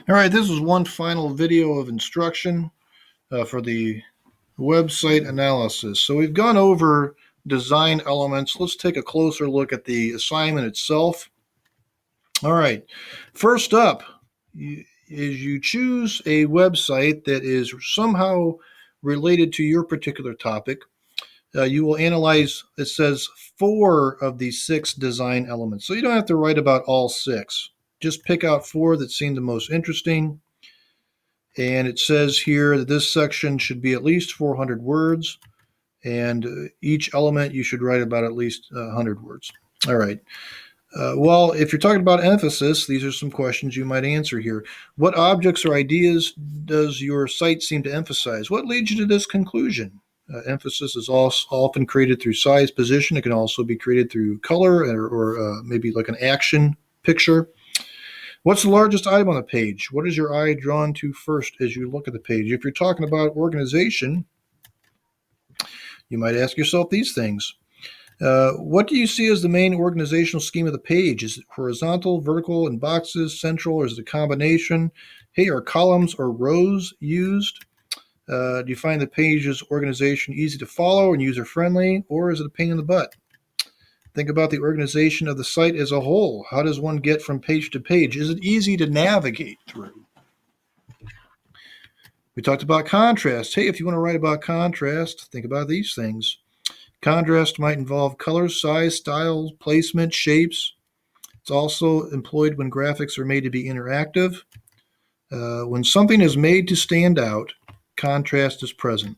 All right, this is one final video of instruction for the website analysis. So we've gone over design elements. Let's take a closer look at the assignment itself. All right, first up is you choose a website that is somehow related to your particular topic. You will analyze, it says, 4 of the 6 design elements. So you don't have to write about all 6. Just pick out 4 that seem the most interesting. And it says here that this section should be at least 400 words, and each element you should write about at least 100 words. All right. Well, if you're talking about emphasis, these are some questions you might answer here. What objects or ideas does your site seem to emphasize? What leads you to this conclusion? Emphasis is often created through size, position. It can also be created through color or maybe like an action picture. What's the largest item on the page? What is your eye drawn to first as you look at the page? If you're talking about organization, you might ask yourself these things. What do you see as the main organizational scheme of the page? Is it horizontal, vertical, in boxes, central, or is it a combination? Hey, are columns or rows used? Do you find the page's organization easy to follow and user-friendly, or is it a pain in the butt? Think about the organization of the site as a whole. How does one get from page to page? Is it easy to navigate through? We talked about contrast. Hey, if you want to write about contrast, think about these things. Contrast might involve colors, size, styles, placement, shapes. It's also employed when graphics are made to be interactive. When something is made to stand out, contrast is present.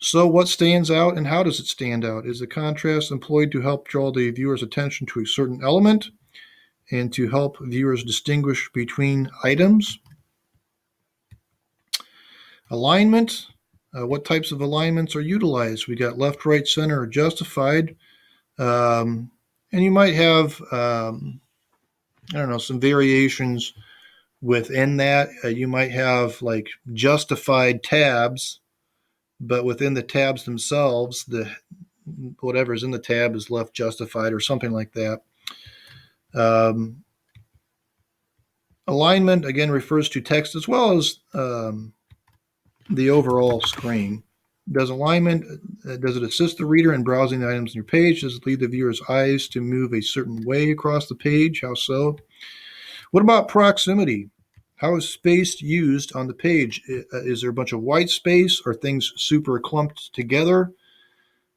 So what stands out and how does it stand out? Is the contrast employed to help draw the viewer's attention to a certain element and to help viewers distinguish between items? Alignment. What types of alignments are utilized? We got left, right, center, or justified. And you might have, some variations within that. You might have like justified tabs, but within the tabs themselves, whatever's in the tab is left justified or something like that. Alignment, again, refers to text as well as the overall screen. Does it assist the reader in browsing the items on your page? Does it lead the viewer's eyes to move a certain way across the page? How so? What about proximity? How is space used on the page? Is there a bunch of white space? Are things super clumped together?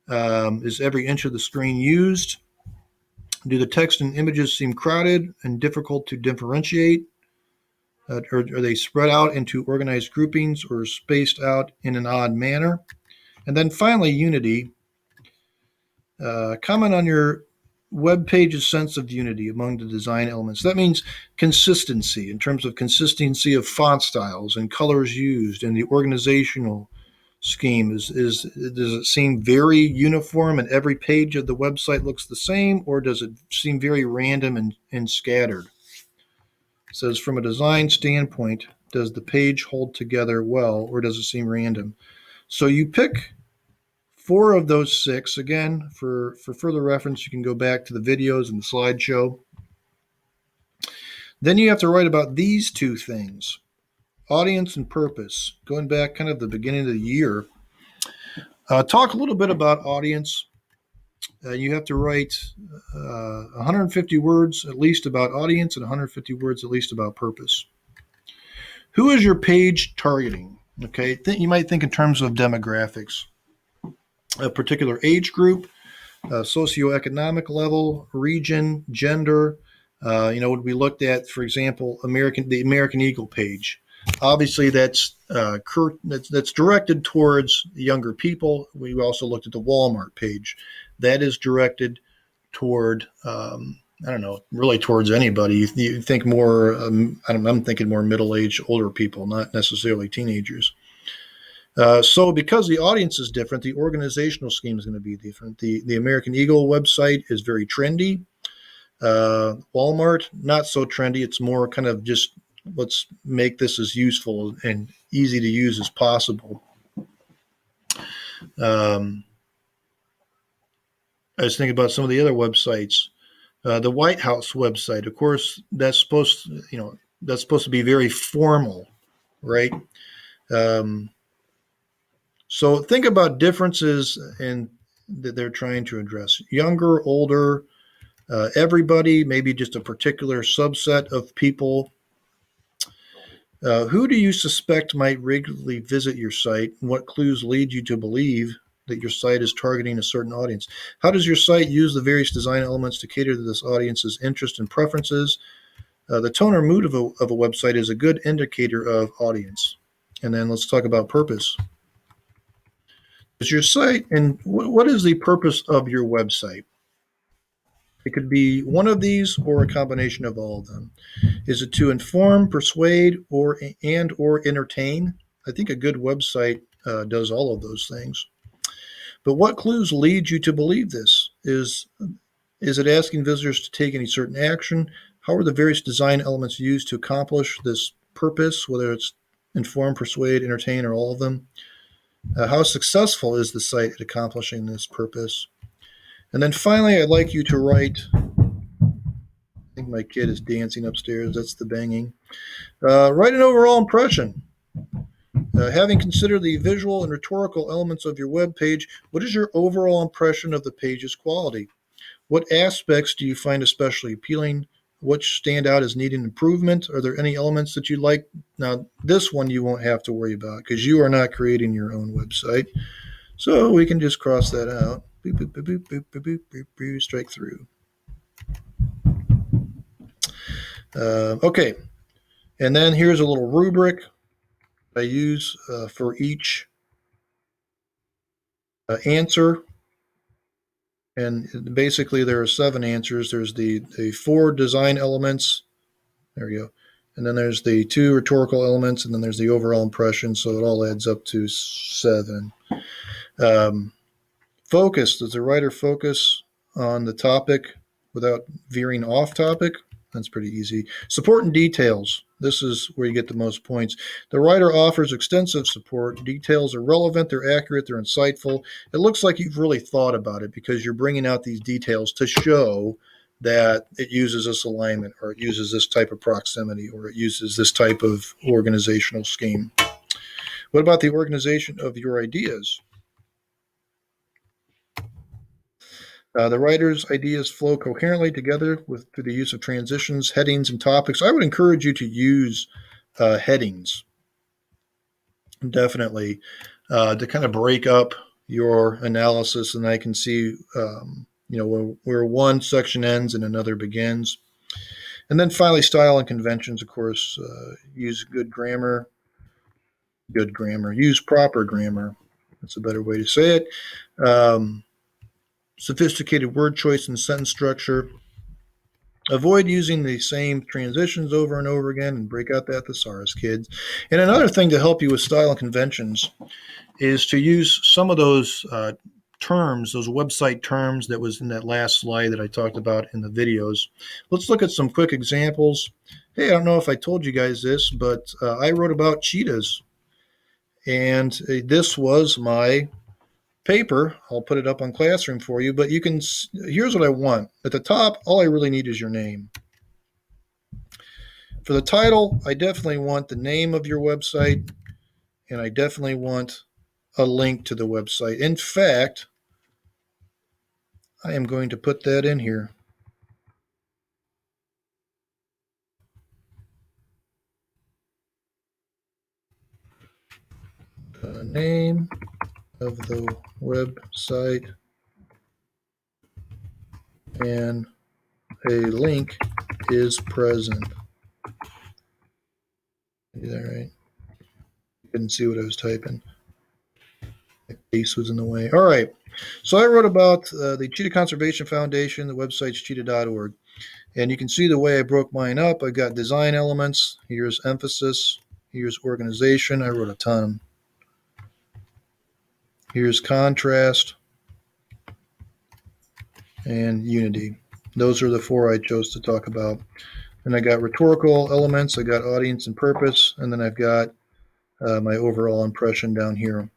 Is every inch of the screen used? Do the text and images seem crowded and difficult to differentiate? Or are they spread out into organized groupings or spaced out in an odd manner? And then finally, unity. Comment on your web page's sense of unity among the design elements. That means consistency in terms of consistency of font styles and colors used and the organizational scheme. Does it seem very uniform and every page of the website looks the same, or does it seem very random and scattered? It says from a design standpoint, does the page hold together well or does it seem random? So you pick 4 of those 6. Again, for further reference, you can go back to the videos and the slideshow. Then you have to write about these 2 things, audience and purpose. Going back kind of the beginning of the year, talk a little bit about audience. You have to write 150 words at least about audience and 150 words at least about purpose. Who is your page targeting? Okay, you might think in terms of demographics, a particular age group, socioeconomic level, region, gender. When we looked at, for example, the American Eagle page, obviously that's directed towards younger people. We also looked at the Walmart page. That is directed toward, really towards anybody. You think more, I'm thinking more middle-aged, older people, not necessarily teenagers. So because the audience is different, the organizational scheme is going to be different. The American Eagle website is very trendy. Walmart, not so trendy. It's more kind of just let's make this as useful and easy to use as possible. I was thinking about some of the other websites. The White House website, of course, that's supposed to, that's supposed to be very formal, right? Um, so think about differences in that they're trying to address. Younger, older, everybody, maybe just a particular subset of people. Who do you suspect might regularly visit your site? And what clues lead you to believe that your site is targeting a certain audience? How does your site use the various design elements to cater to this audience's interests and preferences? The tone or mood of a website is a good indicator of audience. And then let's talk about purpose. Is your site, and what is the purpose of your website? It could be one of these or a combination of all of them. Is it to inform, persuade, or entertain? I think a good website does all of those things. But what clues lead you to believe this? Is it asking visitors to take any certain action? How are the various design elements used to accomplish this purpose, whether it's inform, persuade, entertain, or all of them? How successful is the site at accomplishing this purpose? And then finally, I'd like you to write. I think my kid is dancing upstairs. That's the banging. Write an overall impression. Having considered the visual and rhetorical elements of your web page, what is your overall impression of the page's quality? What aspects do you find especially appealing? Which stand out as needing improvement? Are there any elements that you like? Now, this one you won't have to worry about because you are not creating your own website. So we can just cross that out. Boop, boop, boop, boop, boop, boop, boop, boop, strike through. Okay. And then here's a little rubric I use for each answer. And basically, there are 7 answers. There's the 4 design elements. There we go. And then there's the 2 rhetorical elements, and then there's the overall impression. So it all adds up to 7. Focus. Does the writer focus on the topic without veering off topic? That's pretty easy. Support and details. This is where you get the most points. The writer offers extensive support. Details are relevant, they're accurate, they're insightful. It looks like you've really thought about it because you're bringing out these details to show that it uses this alignment, or it uses this type of proximity, or it uses this type of organizational scheme. What about the organization of your ideas? The writer's ideas flow coherently together through the use of transitions, headings, and topics. I would encourage you to use headings, definitely, to kind of break up your analysis, and I can see, where one section ends and another begins. And then finally, style and conventions, of course. Use good grammar. Use proper grammar. That's a better way to say it. Sophisticated word choice and sentence structure. Avoid using the same transitions over and over again, and break out that thesaurus, kids. And another thing to help you with style and conventions is to use some of those terms, those website terms that was in that last slide that I talked about in the videos. Let's look at some quick examples. Hey, I don't know if I told you guys this, but I wrote about cheetahs. And this was my paper. I'll put it up on Classroom for you, but here's what I want. At the top, all I really need is your name. For the title, I definitely want the name of your website, and I definitely want a link to the website. In fact, I am going to put that in here. Name of the website and a link is present. Is that right? Couldn't see what I was typing. My face was in the way. All right. So I wrote about the Cheetah Conservation Foundation. The website's cheetah.org. And you can see the way I broke mine up. I got design elements. Here's emphasis. Here's organization. I wrote a ton. Here's contrast and unity. Those are the 4 I chose to talk about. And I got rhetorical elements. I got audience and purpose. And then I've got my overall impression down here.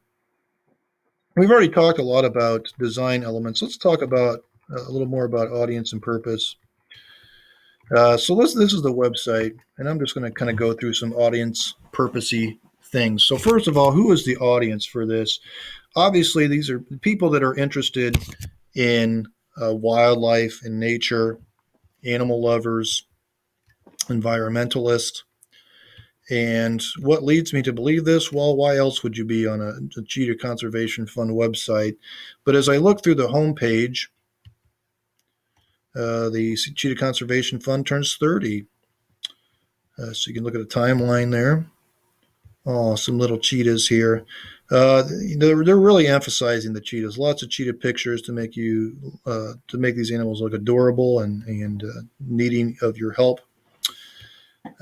We've already talked a lot about design elements. Let's talk about a little more about audience and purpose. This is the website, and I'm just going to kind of go through some audience purposey things. So first of all, who is the audience for this? Obviously, these are people that are interested in wildlife and nature, animal lovers, environmentalists. And what leads me to believe this? Well, why else would you be on a Cheetah Conservation Fund website? But as I look through the homepage, the Cheetah Conservation Fund turns 30. So you can look at a timeline there. Oh, some little cheetahs here. They're really emphasizing the cheetahs. Lots of cheetah pictures to make these animals look adorable and needing of your help.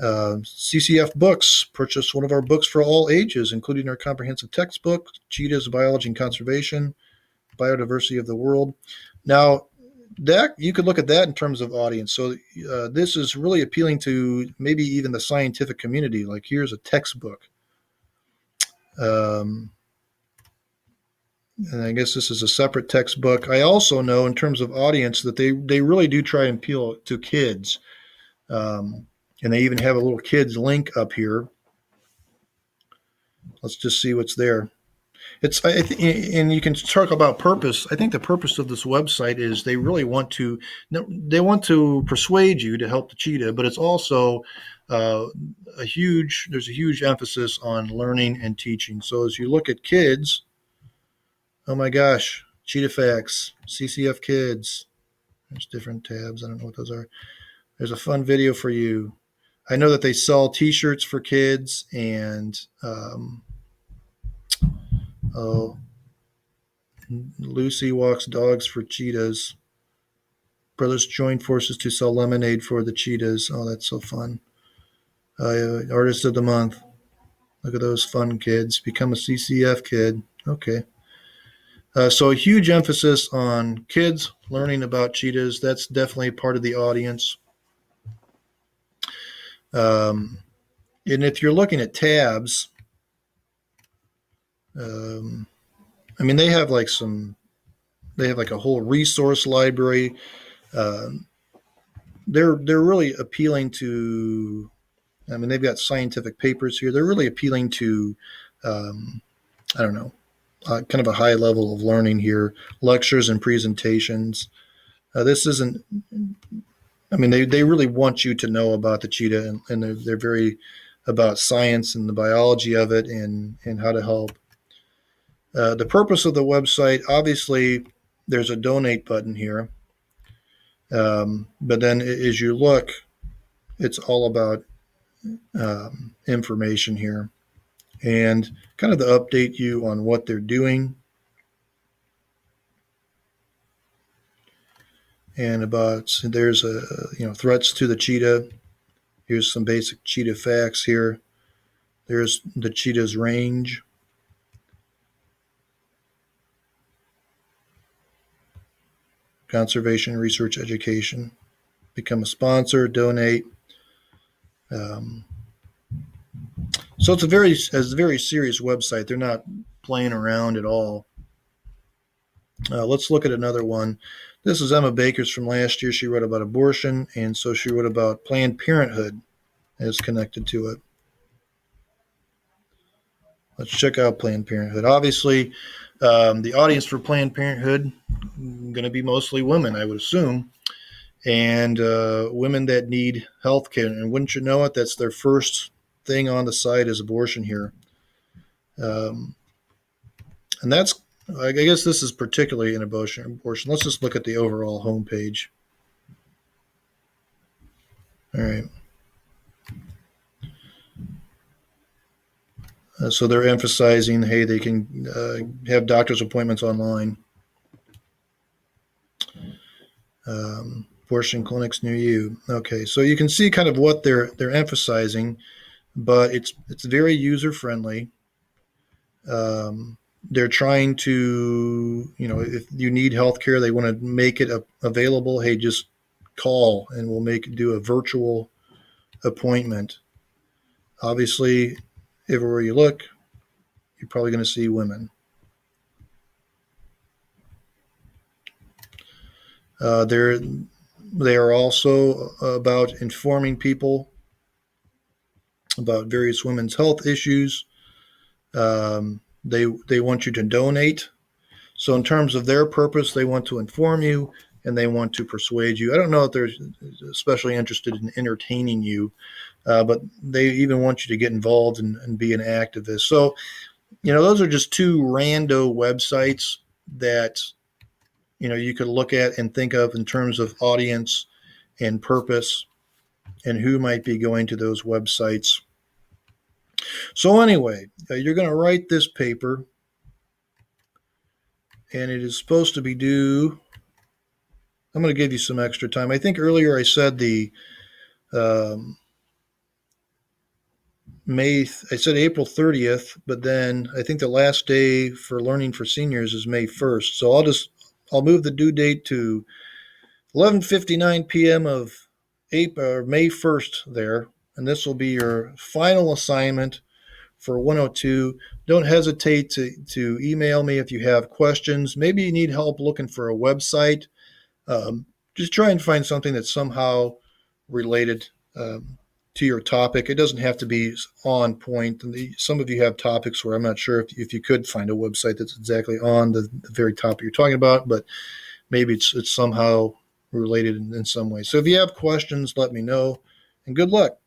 CCF Books purchased one of our books for all ages, including our comprehensive textbook, Cheetahs, Biology and Conservation, Biodiversity of the World. Now, that you could look at that in terms of audience. So this is really appealing to maybe even the scientific community. Like here's a textbook. Um, and I guess this is a separate textbook. I also know in terms of audience that they really do try and appeal to kids. Um, and they even have a little kids link up here. Let's just see what's there. And you can talk about purpose. I think the purpose of this website is they want to persuade you to help the cheetah, but it's also uh, there's a huge emphasis on learning and teaching. So as you look at kids, oh my gosh, Cheetah Facts, CCF Kids. There's different tabs. I don't know what those are. There's a fun video for you. I know that they sell T-shirts for kids and oh, Lucy walks dogs for cheetahs. Brothers join forces to sell lemonade for the cheetahs. Oh, that's so fun. Artist of the month. Look at those fun kids. Become a CCF kid. Okay. So a huge emphasis on kids learning about cheetahs. That's definitely part of the audience. Um, and if you're looking at tabs, um, I mean, they have like a whole resource library. Um, they're really appealing to. I mean, they've got scientific papers here. They're really appealing to, um, I don't know, kind of a high level of learning here. Lectures and presentations. This isn't. I mean, they really want you to know about the cheetah, and they're very about science and the biology of it and how to help. The purpose of the website, obviously, there's a donate button here. But then as you look, it's all about information here and kind of to update you on what they're doing and about there's a threats to the cheetah. Here's some basic cheetah facts here. There's the cheetah's range. Conservation research education. Become a sponsor, donate. Um, so it's a very serious website. They're not playing around at all. Let's look at another one. This is Emma Baker's from last year. She wrote about abortion, and so she wrote about Planned Parenthood as connected to it. Let's check out Planned Parenthood. Obviously, the audience for Planned Parenthood going to be mostly women, I would assume, and women that need health care. And wouldn't you know it, that's their first thing on the site is abortion here. Um, and that's, I guess this is particularly an abortion. Let's just look at the overall homepage. All right. So they're emphasizing, hey, they can have doctor's appointments online. Abortion clinics near you. Okay, so you can see kind of what they're emphasizing, but it's very user friendly. They're trying to, if you need health care, they want to make it available. Hey, just call and we'll do a virtual appointment. Obviously, everywhere you look, you're probably going to see women. They're They are also about informing people about various women's health issues. They want you to donate. So in terms of their purpose, they want to inform you and they want to persuade you. I don't know if they're especially interested in entertaining you, but they even want you to get involved and be an activist. So, those are just two rando websites that, you could look at and think of in terms of audience and purpose and who might be going to those websites. So anyway, you're going to write this paper, and it is supposed to be due. I'm going to give you some extra time. I think earlier I said um, I said April 30th, but then I think the last day for Learning for Seniors is May 1st. So I'll move the due date to 11:59 p.m. of May 1st there, and this will be your final assignment for 102. Don't hesitate to email me if you have questions. Maybe you need help looking for a website. Just try and find something that's somehow related to your topic. It doesn't have to be on point. Some of you have topics where I'm not sure if you could find a website that's exactly on the very topic you're talking about, but maybe it's somehow related in some way. So if you have questions, let me know, and good luck.